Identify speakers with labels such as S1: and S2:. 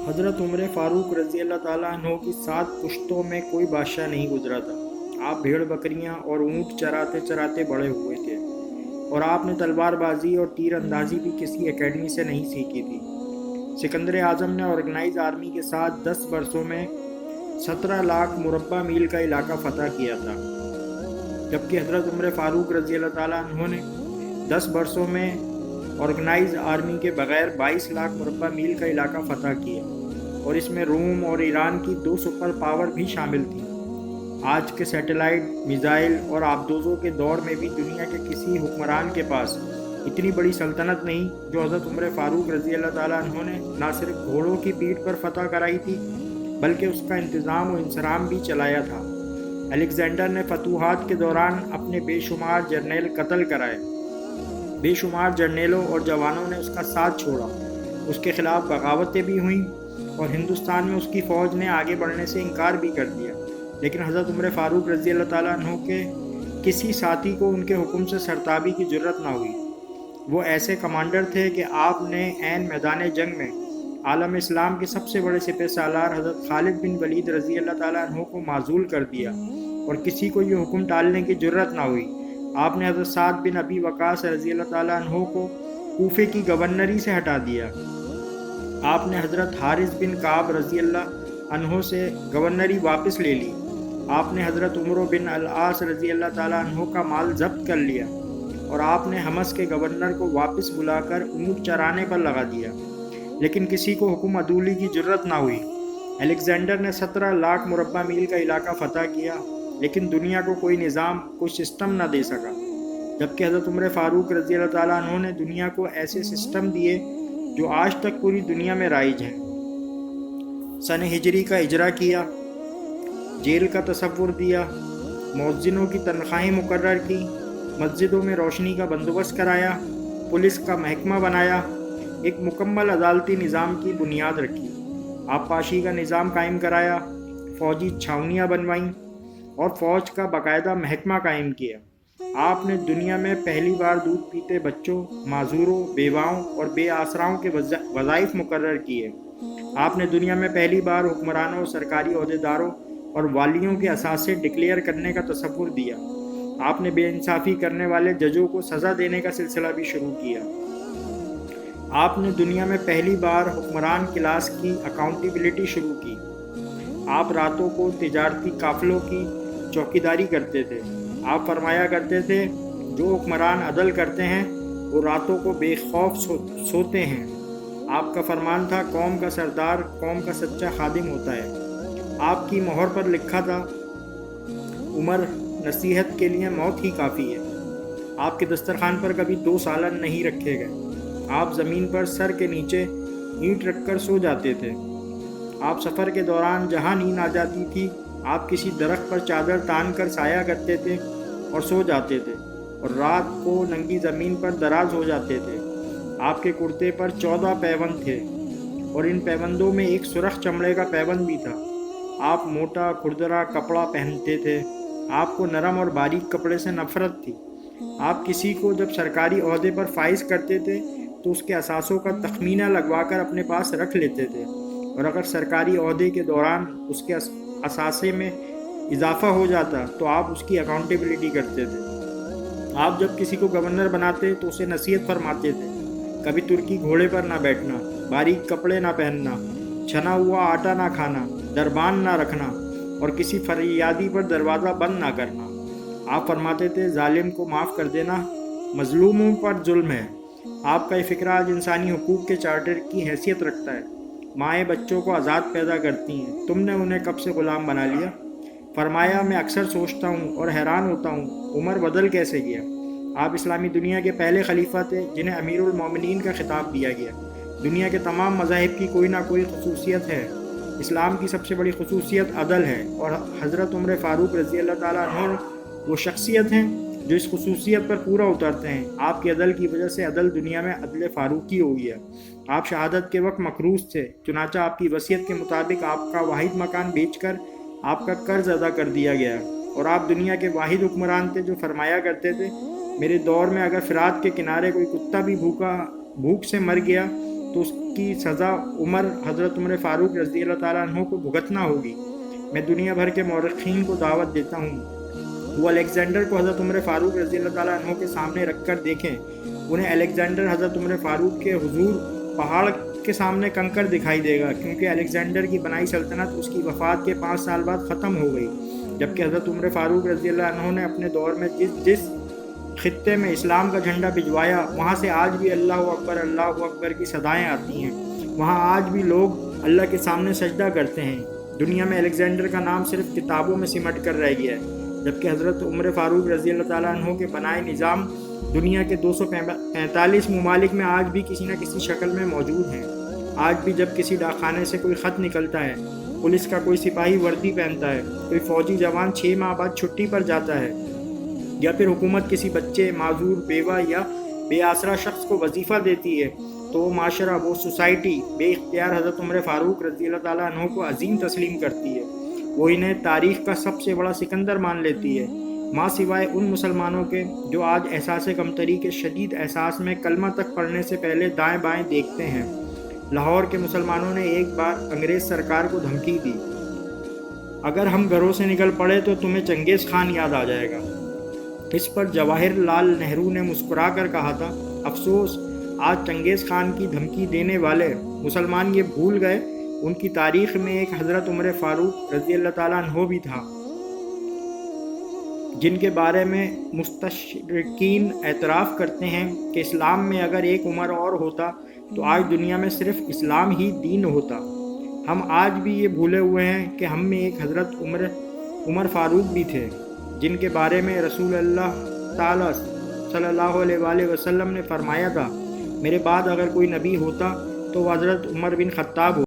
S1: حضرت عمر فاروق رضی اللہ تعالیٰ عنہ کی 7 پشتوں میں کوئی بادشاہ نہیں گزرا تھا۔ آپ بھیڑ بکریاں اور اونٹ چراتے چراتے بڑے ہوئے تھے، اور آپ نے تلوار بازی اور تیر اندازی بھی کسی اکیڈمی سے نہیں سیکھی تھی۔ سکندر اعظم نے آرگنائز آرمی کے ساتھ 10 برسوں میں 17 لاکھ مربع میل کا علاقہ فتح کیا تھا، جبکہ حضرت عمر فاروق رضی اللہ تعالیٰ عنہ نے 10 برسوں میں آرگنائز آرمی کے بغیر 22 لاکھ مربع میل کا علاقہ فتح کیا، اور اس میں روم اور ایران کی 2 سپر پاور بھی شامل تھیں۔ آج کے سیٹلائٹ، میزائل اور آبدوزوں کے دور میں بھی دنیا کے کسی حکمران کے پاس اتنی بڑی سلطنت نہیں جو حضرت عمر فاروق رضی اللہ تعالیٰ عنہ نے نہ صرف گھوڑوں کی پیٹھ پر فتح کرائی تھی بلکہ اس کا انتظام و انصرام بھی چلایا تھا۔ الیگزینڈر نے فتوحات کے دوران اپنے بے شمار جرنیل قتل کرائے، بے شمار جرنیلوں اور جوانوں نے اس کا ساتھ چھوڑا، اس کے خلاف بغاوتیں بھی ہوئیں، اور ہندوستان میں اس کی فوج نے آگے بڑھنے سے انکار بھی کر دیا، لیکن حضرت عمر فاروق رضی اللہ تعالیٰ عنہ کے کسی ساتھی کو ان کے حکم سے سرتابی کی جرت نہ ہوئی۔ وہ ایسے کمانڈر تھے کہ آپ نے عین میدان جنگ میں عالم اسلام کے سب سے بڑے سپہ سالار حضرت خالد بن ولید رضی اللہ تعالیٰ عنہ کو معزول کر دیا، اور کسی کو یہ حکم ٹالنے کی جرت نہ ہوئی۔ آپ نے حضرت سعد بن ابی وقاص رضی اللہ تعالیٰ عنہ کو کوفے کی گورنری سے ہٹا دیا۔ آپ نے حضرت حارث بن کعب رضی اللہ عنہ سے گورنری واپس لے لی۔ آپ نے حضرت عمر بن العاص رضی اللہ تعالیٰ عنہ کا مال ضبط کر لیا، اور آپ نے حمص کے گورنر کو واپس بلا کر اونٹ چرانے پر لگا دیا، لیکن کسی کو حکم عدولی کی جرت نہ ہوئی۔ الیگزینڈر نے 17 لاکھ مربع میل کا علاقہ فتح کیا، لیکن دنیا کو کوئی نظام، کوئی سسٹم نہ دے سکا، جبکہ حضرت عمر فاروق رضی اللہ تعالیٰ عنہ نے دنیا کو ایسے سسٹم دیے جو آج تک پوری دنیا میں رائج ہیں۔ سن ہجری کا اجرا کیا، جیل کا تصور دیا، مؤذنوں کی تنخواہیں مقرر کی، مسجدوں میں روشنی کا بندوبست کرایا، پولیس کا محکمہ بنایا، ایک مکمل عدالتی نظام کی بنیاد رکھی، آبپاشی کا نظام قائم کرایا، فوجی چھاونیاں بنوائیں، اور فوج کا باقاعدہ محکمہ قائم کیا۔ آپ نے دنیا میں پہلی بار دودھ پیتے بچوں، معذوروں، بیواؤں اور بے آسراؤں کے وظائف مقرر کیے۔ آپ نے دنیا میں پہلی بار حکمرانوں، سرکاری عہدیداروں اور والیوں کے اثاثے ڈکلیئر کرنے کا تصور دیا۔ آپ نے بے انصافی کرنے والے ججوں کو سزا دینے کا سلسلہ بھی شروع کیا۔ آپ نے دنیا میں پہلی بار حکمران کلاس کی اکاؤنٹیبلٹی شروع کی۔ آپ راتوں کو تجارتی قافلوں کی چوکیداری کرتے تھے۔ آپ فرمایا کرتے تھے، جو حکمران عدل کرتے ہیں وہ راتوں کو بے خوف سوتے ہیں۔ آپ کا فرمان تھا، قوم کا سردار قوم کا سچا خادم ہوتا ہے۔ آپ کی مہر پر لکھا تھا، عمر نصیحت کے لیے موت ہی کافی ہے۔ آپ کے دسترخوان پر کبھی 2 سالن نہیں رکھے گئے۔ آپ زمین پر سر کے نیچے اینٹ رکھ کر سو جاتے تھے۔ آپ سفر کے دوران جہاں نیند آ جاتی تھی، آپ کسی درخت پر چادر تان کر سایہ کرتے تھے اور سو جاتے تھے، اور رات کو ننگی زمین پر دراز ہو جاتے تھے۔ آپ کے کرتے پر 14 پیوند تھے، اور ان پیوندوں میں ایک سرخ چمڑے کا پیوند بھی تھا۔ آپ موٹا کھردرا کپڑا پہنتے تھے۔ آپ کو نرم اور باریک کپڑے سے نفرت تھی۔ آپ کسی کو جب سرکاری عہدے پر فائز کرتے تھے تو اس کے اثاثوں کا تخمینہ لگوا کر اپنے پاس رکھ لیتے تھے، اور اگر سرکاری عہدے کے دوران اس کے اثاثے میں اضافہ ہو جاتا تو آپ اس کی اکاؤنٹیبلٹی کرتے تھے۔ آپ جب کسی کو گورنر بناتے تو اسے نصیحت فرماتے تھے، کبھی ترکی گھوڑے پر نہ بیٹھنا، باریک کپڑے نہ پہننا، چھنا ہوا آٹا نہ کھانا، دربان نہ رکھنا، اور کسی فریادی پر دروازہ بند نہ کرنا۔ آپ فرماتے تھے، ظالم کو معاف کر دینا مظلوموں پر ظلم ہے۔ آپ کا یہ فکرہ آج انسانی حقوق کے چارٹر کی حیثیت رکھتا ہے۔ مائیں بچوں کو آزاد پیدا کرتی ہیں، تم نے انہیں کب سے غلام بنا لیا؟ فرمایا، میں اکثر سوچتا ہوں اور حیران ہوتا ہوں، عمر بدل کیسے گیا؟ آپ اسلامی دنیا کے پہلے خلیفہ تھے جنہیں امیر المومنین کا خطاب دیا گیا۔ دنیا کے تمام مذاہب کی کوئی نہ کوئی خصوصیت ہے، اسلام کی سب سے بڑی خصوصیت عدل ہے، اور حضرت عمر فاروق رضی اللہ تعالیٰ عنہ وہ شخصیت ہیں جو اس خصوصیت پر پورا اترتے ہیں۔ آپ کے عدل کی وجہ سے عدل دنیا میں عدل فاروقی ہو گیا۔ آپ شہادت کے وقت مقروض تھے، چنانچہ آپ کی وصیت کے مطابق آپ کا واحد مکان بیچ کر آپ کا قرض ادا کر دیا گیا، اور آپ دنیا کے واحد حکمران تھے جو فرمایا کرتے تھے، میرے دور میں اگر فرات کے کنارے کوئی کتا بھی بھوک سے مر گیا تو اس کی سزا حضرت عمر فاروق رضی اللہ تعالیٰ عنہ کو بھگتنا ہوگی۔ میں دنیا بھر کے مورخین کو دعوت دیتا ہوں وہ الیگزینڈر کو حضرت عمر فاروق رضی اللہ تعالیٰ عنہ کے سامنے رکھ کر دیکھیں۔ انہیں الیگزینڈر حضرت عمر فاروق کے حضور پہاڑ کے سامنے کنکر دکھائی دے گا، کیونکہ الیگزینڈر کی بنائی سلطنت اس کی وفات کے 5 سال بعد ختم ہو گئی، جبکہ حضرت عمر فاروق رضی اللہ عنہ نے اپنے دور میں جس خطے میں اسلام کا جھنڈا بھجوایا، وہاں سے آج بھی اللہ اکبر کی صدائیں آتی ہیں۔ وہاں آج بھی لوگ اللہ کے سامنے سجدہ کرتے ہیں۔ دنیا میں الیگزینڈر کا نام صرف کتابوں میں سمٹ کر رہ گیا ہے، جبکہ حضرت عمر فاروق رضی اللہ تعالیٰ عنہ کے بنائے نظام دنیا کے 245 ممالک میں آج بھی کسی نہ کسی شکل میں موجود ہیں۔ آج بھی جب کسی ڈاکخانے سے کوئی خط نکلتا ہے، پولیس کا کوئی سپاہی وردی پہنتا ہے، کوئی فوجی جوان 6 ماہ بعد چھٹی پر جاتا ہے، یا پھر حکومت کسی بچے، معذور، بیوہ یا بے آسرا شخص کو وظیفہ دیتی ہے، تو وہ معاشرہ، وہ سوسائٹی بے اختیار حضرت عمر فاروق رضی اللہ تعالیٰ عنہ کو عظیم تسلیم کرتی ہے۔ وہ انہیں تاریخ کا سب سے بڑا سکندر مان لیتی ہے، ماں سوائے ان مسلمانوں کے جو آج احساس کمتری کے شدید احساس میں کلمہ تک پڑھنے سے پہلے دائیں بائیں دیکھتے ہیں۔ لاہور کے مسلمانوں نے ایک بار انگریز سرکار کو دھمکی دی، اگر ہم گھروں سے نکل پڑے تو تمہیں چنگیز خان یاد آ جائے گا۔ اس پر جواہر لال نہرو نے مسکرا کر کہا تھا، افسوس آج چنگیز خان کی دھمکی دینے والے مسلمان یہ بھول گئے ان کی تاریخ میں ایک حضرت عمر فاروق رضی اللہ تعالیٰ عنہ بھی تھا، جن کے بارے میں مستشرقین اعتراف کرتے ہیں کہ اسلام میں اگر ایک عمر اور ہوتا تو آج دنیا میں صرف اسلام ہی دین ہوتا۔ ہم آج بھی یہ بھولے ہوئے ہیں کہ ہم میں ایک حضرت عمر فاروق بھی تھے، جن کے بارے میں رسول اللہ تعالیٰ صلی اللہ علیہ وآلہ وسلم نے فرمایا تھا، میرے بعد اگر کوئی نبی ہوتا تو وہ حضرت عمر بن خطاب